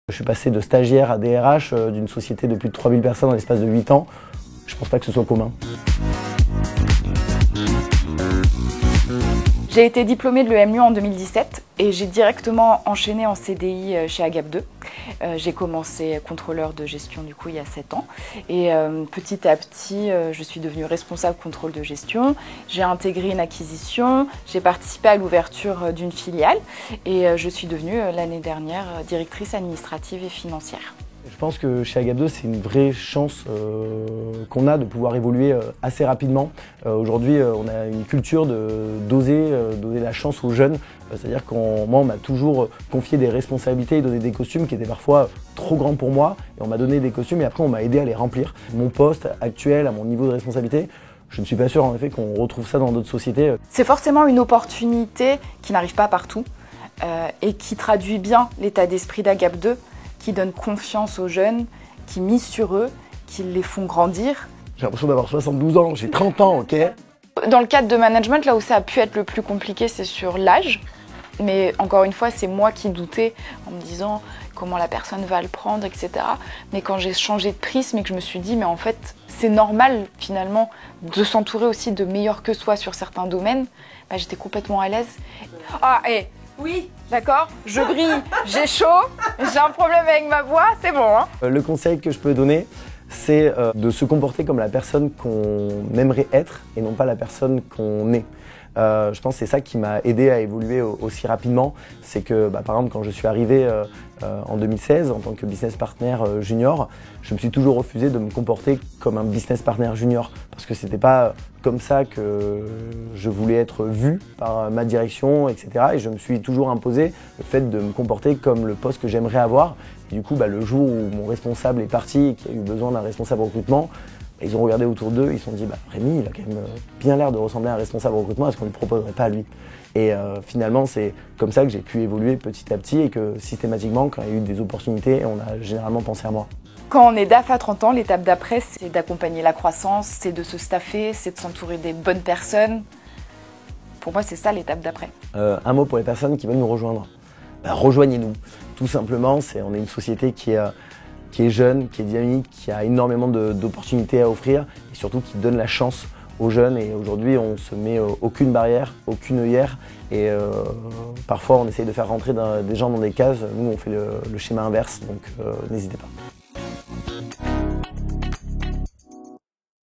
Je suis passé de stagiaire à DRH d'une société de plus de 3000 personnes en l'espace de 8 ans. Je ne pense pas que ce soit commun. J'ai été diplômée de l'EM Lyon en 2017 et j'ai directement enchaîné en CDI chez Agap2. J'ai commencé contrôleur de gestion du coup il y a 7 ans et petit à petit je suis devenue responsable contrôle de gestion. J'ai intégré une acquisition, j'ai participé à l'ouverture d'une filiale et je suis devenue l'année dernière directrice administrative et financière. Je pense que chez Agap2, c'est une vraie chance qu'on a de pouvoir évoluer assez rapidement. Aujourd'hui, on a une culture d'oser donner la chance aux jeunes. C'est-à-dire qu'on m'a toujours confié des responsabilités et donné des costumes qui étaient parfois trop grands pour moi. Et on m'a donné des costumes et après on m'a aidé à les remplir. Mon poste actuel, à mon niveau de responsabilité, je ne suis pas sûr en effet qu'on retrouve ça dans d'autres sociétés. C'est forcément une opportunité qui n'arrive pas partout et qui traduit bien l'état d'esprit d'Agap2, qui donne confiance aux jeunes, qui misent sur eux, qui les font grandir. J'ai l'impression d'avoir 72 ans, j'ai 30 ans, ok? Dans le cadre de management, là où ça a pu être le plus compliqué, c'est sur l'âge. Mais encore une fois, c'est moi qui doutais en me disant comment la personne va le prendre, etc. Mais quand j'ai changé de prisme et que je me suis dit, mais en fait, c'est normal finalement de s'entourer aussi de meilleurs que soi sur certains domaines, bah, j'étais complètement à l'aise. Ah, et oui, d'accord, je brille, j'ai chaud, j'ai un problème avec ma voix, c'est bon. Hein. Le conseil que je peux donner, c'est de se comporter comme la personne qu'on aimerait être et non pas la personne qu'on est. Je pense que c'est ça qui m'a aidé à évoluer aussi rapidement. C'est que, par exemple, quand je suis arrivé en 2016 en tant que business partner junior, je me suis toujours refusé de me comporter comme un business partner junior parce que c'était pas comme ça que je voulais être vu par ma direction, etc. Et je me suis toujours imposé le fait de me comporter comme le poste que j'aimerais avoir. Et du coup, le jour où mon responsable est parti et qu'il y a eu besoin d'un responsable recrutement, ils ont regardé autour d'eux, ils se sont dit Rémi, il a quand même bien l'air de ressembler à un responsable recrutement, est-ce qu'on ne le proposerait pas à lui? Et finalement, c'est comme ça que j'ai pu évoluer petit à petit et que systématiquement, quand il y a eu des opportunités, on a généralement pensé à moi. Quand on est DAF à 30 ans, l'étape d'après, c'est d'accompagner la croissance, c'est de se staffer, c'est de s'entourer des bonnes personnes. Pour moi, c'est ça l'étape d'après. Un mot pour les personnes qui veulent nous rejoindre. Rejoignez-nous. Tout simplement, on est une société qui est jeune, qui est dynamique, qui a énormément d'opportunités à offrir et surtout qui donne la chance aux jeunes. Et aujourd'hui, on ne se met aucune barrière, aucune œillère et parfois on essaye de faire rentrer des gens dans des cases. Nous, on fait le schéma inverse, donc n'hésitez pas.